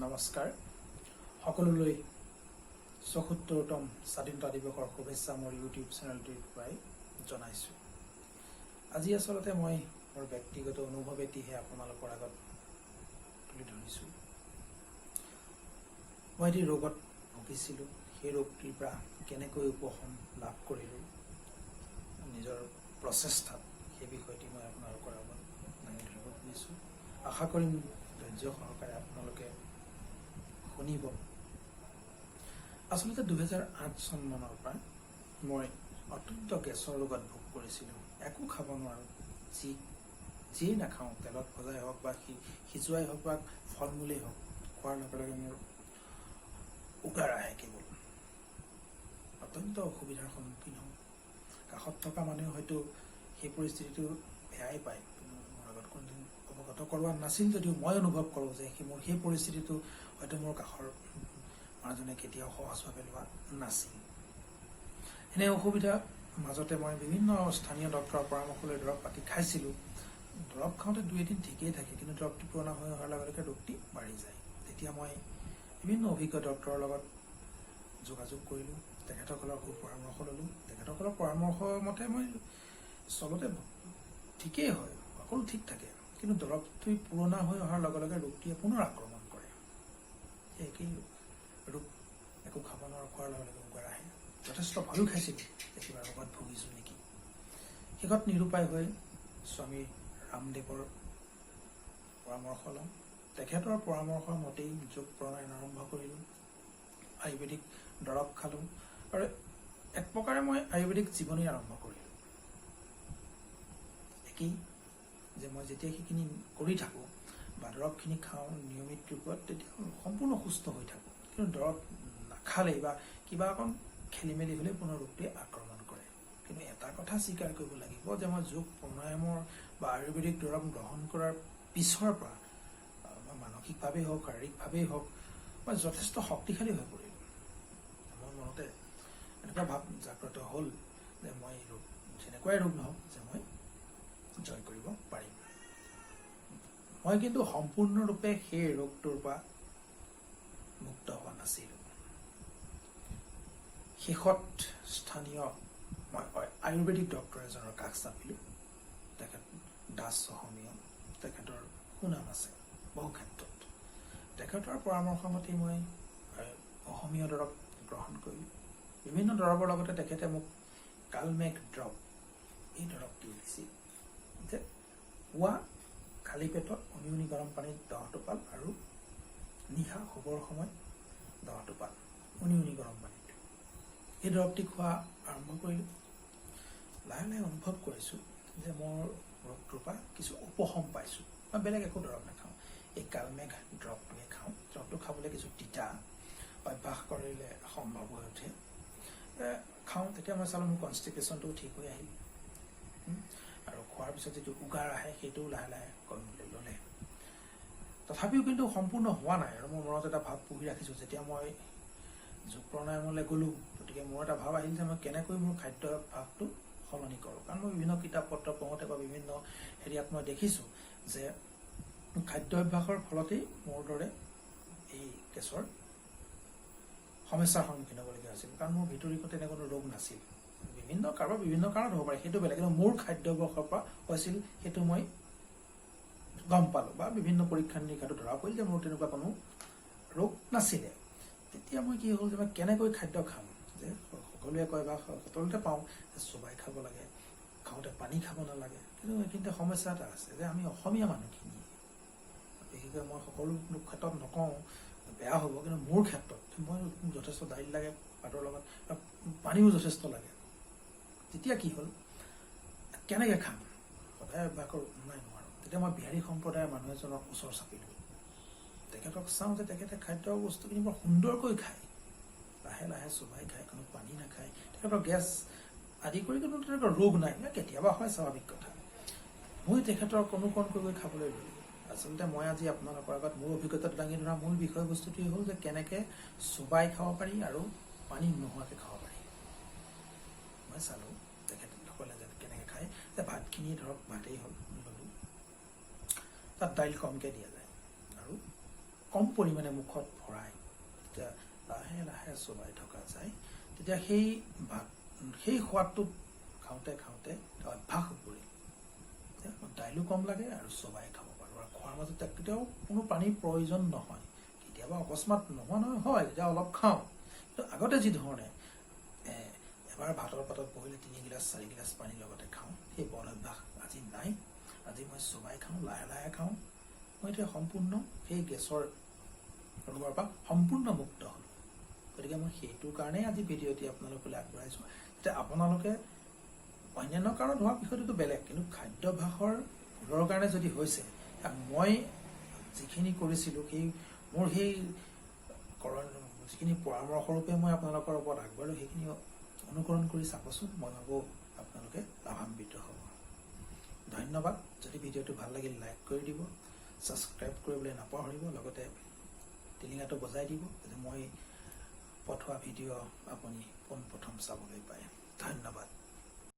নমস্কাৰ সকলোলৈ ৭৪তম স্বাধীনতা দিৱসৰ শুভেচ্ছা মোৰ ইউটিউব চেনেলটিৰ পৰাই জনাইছোঁ। আজি আচলতে মই মোৰ ব্যক্তিগত অনুভৱেদিহে আপোনালোকৰ আগত তুলি ধৰিছোঁ। মই এটি ৰোগত ভুগিছিলোঁ, সেই ৰোগটিৰ পৰা কেনেকৈ উপশম লাভ কৰিলোঁ নিজৰ প্ৰচেষ্টাত, সেই বিষয়টি মই আপোনালোকৰ আগত দাঙি ধৰিব খুজিছোঁ। আশা কৰিম ধৈৰ্য সহকাৰে আপোনালোকে শুনিব। আচলতে ২০০৮ চনমানৰ পৰা মই অত্যন্ত গেছৰ ৰোগত ভোগ কৰিছিলোঁ। একো খাব নোৱাৰোঁ, যিয়েই নাখাওঁ, তেলত ভজাই হওক বা সিজোৱাই হওক বা ফল মূলেই হওক, খোৱাৰ লগে লগে মোৰ উগাৰ আহে। কেৱল অত্যন্ত অসুবিধাৰ সন্মুখীন হওঁ। কাষত থকা মানুহে হয়তো সেই পৰিস্থিতিটো বেয়াই পায়, মোৰ আগত কোনোদিন অৱগত কৰোৱা নাছিল যদিও মই অনুভৱ কৰোঁ যে মোৰ সেই পৰিস্থিতিটো হয়তো মোৰ কাষৰ মানুহজনে কেতিয়াও সহজভাৱে লোৱা নাছিল। এনে অসুবিধাৰ মাজতে মই বিভিন্ন স্থানীয় ডক্তৰৰ পৰামৰ্শ লৈ দৰৱ পাতি খাইছিলোঁ। দৰৱ খাওঁতে ২ এদিন ঠিকেই থাকে, কিন্তু দৰৱটি পুৰণা হৈ অহাৰ লগে লগে ৰোগটি বাঢ়ি যায়। তেতিয়া মই বিভিন্ন অভিজ্ঞ ডক্তৰৰ লগত যোগাযোগ কৰিলোঁ, তেখেতসকলৰ সুপৰামৰ্শ ল'লোঁ। তেখেতসকলৰ পৰামৰ্শ মতে মই চলতে ঠিকেই হয়, সকলো ঠিক থাকে, কিন্তু দৰৱটো পুৰণা হৈ অহাৰ লগে লগে ৰোগটিয়ে পুনৰ আক্ৰমণ কৰে। একেই ৰোগ, একো খাব নোৱাৰা, খোৱাৰ লগে লগে উগাৰ আহে। যথেষ্ট ভয়ো খাইছিলোঁ যে কিবা ৰোগত ভুগিছোঁ নেকি। শেষত নিৰুপায় হৈ স্বামী ৰামদেৱৰ পৰামৰ্শ লওঁ। তেখেতৰ পৰামৰ্শ মতেই যোগ প্ৰণায়াম আৰম্ভ কৰিলোঁ, আয়ুৰ্বেদিক দৰৱ খালোঁ আৰু এক প্ৰকাৰে মই আয়ুৰ্বেদিক জীৱনী আৰম্ভ কৰিলোঁ। একেই যে মই যেতিয়া সেইখিনি কৰি থাকোঁ বা দৰৱখিনি খাওঁ নিয়মিত ৰূপত, তেতিয়া সম্পূৰ্ণ সুস্থ হৈ থাকোঁ। কিন্তু দৰৱ নাখালেই বা কিবা অকণ খেলি মেলি হ'লে পুনৰ ৰোগটোৱে আক্ৰমণ কৰে। কিন্তু এটা কথা স্বীকাৰ কৰিব লাগিব যে মই যোগ প্ৰণায়ামৰ বা আয়ুৰ্বেদিক দৰৱ গ্ৰহণ কৰাৰ পিছৰ পৰা মানসিকভাৱেই হওক, শাৰীৰিকভাৱেই হওক, মই যথেষ্ট শক্তিশালী হৈ পৰিলোঁ। মোৰ মনতে এনেকুৱা ভাৱ জাগ্ৰত হ'ল যে মই ৰোগ যেনেকুৱাই ৰোগ নহওক যে মই জয় কৰিব পাৰিম। মই কিন্তু সম্পূৰ্ণৰূপে সেই ৰোগটোৰ পৰা মুক্ত হোৱা নাছিলোঁ। শেষত স্থানীয় মই আয়ুৰ্বেদিক ডক্তৰ এজনৰ কাষ চাপিলোঁ। তেখেত দাস অসমীয়া, তেখেতৰ সুনাম আছে বহু ক্ষেত্ৰত। তেখেতৰ পৰামৰ্শ মতে মই অসমীয়া দৰৱ গ্ৰহণ কৰিলোঁ। বিভিন্ন দৰৱৰ লগতে তেখেতে মোক কালমেঘ ড্ৰপ, এই দৰৱটি দিছিল যে পুৱা খালী পেটত উমি গৰম পানীত 10 টোপাল আৰু নিশা শুবৰ সময়ত 10 টোপাল উমি গৰম পানীত, এই দৰৱটি খোৱা আৰম্ভ কৰিলোঁ। লাহে লাহে অনুভৱ কৰিছোঁ যে মোৰ ৰোগটোৰ পৰা কিছু উপশম পাইছোঁ। মই বেলেগ একো দৰৱ নাখাওঁ, এই কালমেঘ দৰৱটোৱে খাওঁ। দৰৱটো খাবলৈ কিছু তিতা, অভ্যাস কৰিলে সম্ভৱ হৈ উঠে। খাওঁ, তেতিয়া মই চালোঁ মোৰ কনষ্টিপেশ্যনটোও ঠিক হৈ আহিল আৰু খোৱাৰ পিছত যিটো উগাৰ আহে সেইটোও লাহে লাহে কমিবলৈ ল'লে। তথাপিও কিন্তু সম্পূৰ্ণ হোৱা নাই আৰু মোৰ মনত এটা ভাৱ পুহি ৰাখিছোঁ। যেতিয়া মই যোগ প্ৰণায়ামলৈ গ'লোঁ, গতিকে মোৰ এটা ভাৱ আহিল যে মই কেনেকৈ মোৰ খাদ্যাভ্যাসটো সলনি কৰোঁ। কাৰণ মই বিভিন্ন কিতাপ পত্ৰ পঢ়োঁতে বা বিভিন্ন হেৰিয়াত মই দেখিছোঁ যে খাদ্যাভ্যাসৰ ফলতেই মোৰ দৰে এই গেছৰ সমস্যাৰ সন্মুখীন হ'বলগীয়া হৈছিল। কাৰণ মোৰ ভিতৰিকতে এনে কোনো ৰোগ নাছিল। কাৰোবাৰ বিভিন্ন কাৰণত হ'ব পাৰে, সেইটো বেলেগ, কিন্তু মোৰ খাদ্যাভ্যাসৰ পৰা হৈছিল সেইটো মই গম পালোঁ বা বিভিন্ন পৰীক্ষা নিৰীক্ষাটো ধৰা পৰিল যে মোৰ তেনেকুৱা কোনো ৰোগ নাছিলে। তেতিয়া মই কি হ'ল যে মই কেনেকৈ খাদ্য খাম, যে সকলোৱে কয় বা সকলোতে পাওঁ যে চোবাই খাব লাগে, খাওঁতে পানী খাব নালাগে। কিন্তু এইখিনিতে সমস্যা এটা আছে যে আমি অসমীয়া মানুহখিনি, বিশেষকৈ মই সকলো ক্ষেত্ৰত নকওঁ বেয়া হ'ব, কিন্তু মোৰ ক্ষেত্ৰত মই যথেষ্ট দাইল লাগে ভাতৰ লগত, পানীও যথেষ্ট লাগে। তেতিয়া কি হ'ল, কেনেকৈ খাম, সদায় অভ্যাস নাই নোৱাৰোঁ। তেতিয়া মই বিহাৰী সম্প্ৰদায়ৰ মানুহ এজনৰ ওচৰ চাপিলোঁ। তেখেতক চাওঁ যে তেখেতে খাদ্য বস্তুখিনি বৰ সুন্দৰকৈ খায়, লাহে লাহে চোবাই খায়, কোনো পানী নাখায়। তেখেতৰ গেছ আদি কৰি কোনো তেনেকুৱা ৰোগ নাই, কেতিয়াবা হয়, স্বাভাৱিক কথা। মই তেখেতৰ অনুকৰণ কৰি খাবলৈ ল'লোঁ। আচলতে মই আজি আপোনালোকৰ আগত মোৰ অভিজ্ঞতাটো দাঙি ধৰা মূল বিষয়বস্তুটোৱেই হ'ল যে কেনেকৈ চোবাই খাব পাৰি আৰু পানী নোহোৱাকৈ খাব পাৰি। মই চালোঁ তেখেতসকলে যে কেনেকৈ খায়, যে ভাতখিনি ধৰক ভাতেই হ'ল, ল'লোঁ, তাত দাইল কমকৈ দিয়া যায় আৰু কম পৰিমাণে মুখত ভৰাই যেতিয়া লাহে লাহে চোবাই থকা যায় তেতিয়া সেই সোৱাদটো খাওঁতে খাওঁতে অভ্যাস হৈ পৰিল। দাইলো কম লাগে আৰু চোবাই খাব পাৰোঁ আৰু খোৱাৰ মাজত কেতিয়াও কোনো পানীৰ প্ৰয়োজন নহয়। কেতিয়াবা অকস্মাত নোহোৱা নহয় হয়, তেতিয়া অলপ খাওঁ, কিন্তু আগতে যি ধৰণে এবাৰ ভাতৰ পাতত বহিলে 3 গিলাচ 4 গিলাচ পানীৰ লগতে খাওঁ, সেই বদ অভ্যাস আজি নাই। আজি মই চোবাই খাওঁ, লাহে লাহে খাওঁ। মই এতিয়া সম্পূৰ্ণ সেই গেছৰ ৰোগৰ পৰা সম্পূৰ্ণ মুক্ত হ'লোঁ। গতিকে মই সেইটোৰ কাৰণেই আজি ভিডিঅ'টি আপোনালোকলৈ আগবঢ়াইছোঁ, যাতে আপোনালোকে অন্যান্য কাৰণত হোৱা বিষয়টোতো বেলেগ, কিন্তু খাদ্যাভ্যাসৰ ভুলৰ কাৰণে যদি হৈছে, মই যিখিনি কৰিছিলোঁ মোৰ সেই যিখিনি পৰামৰ্শৰূপে মই আপোনালোকৰ ওপৰত আগবাঢ়িলোঁ সেইখিনি অনুকৰণ কৰি চাবচোন। মই ভাবোঁ আপোনালোকে লাভান্বিত হ'ব। ধন্যবাদ। যদি ভিডিঅ'টো ভাল লাগিল লাইক কৰি দিব, ছাবস্ক্ৰাইব কৰিবলৈ নাপাহৰিব, লগতে টিলিঙাটো বজাই দিব যাতে মই পঠোৱা ভিডিঅ' আপুনি পোনপ্ৰথম চাবলৈ পায়। ধন্যবাদ।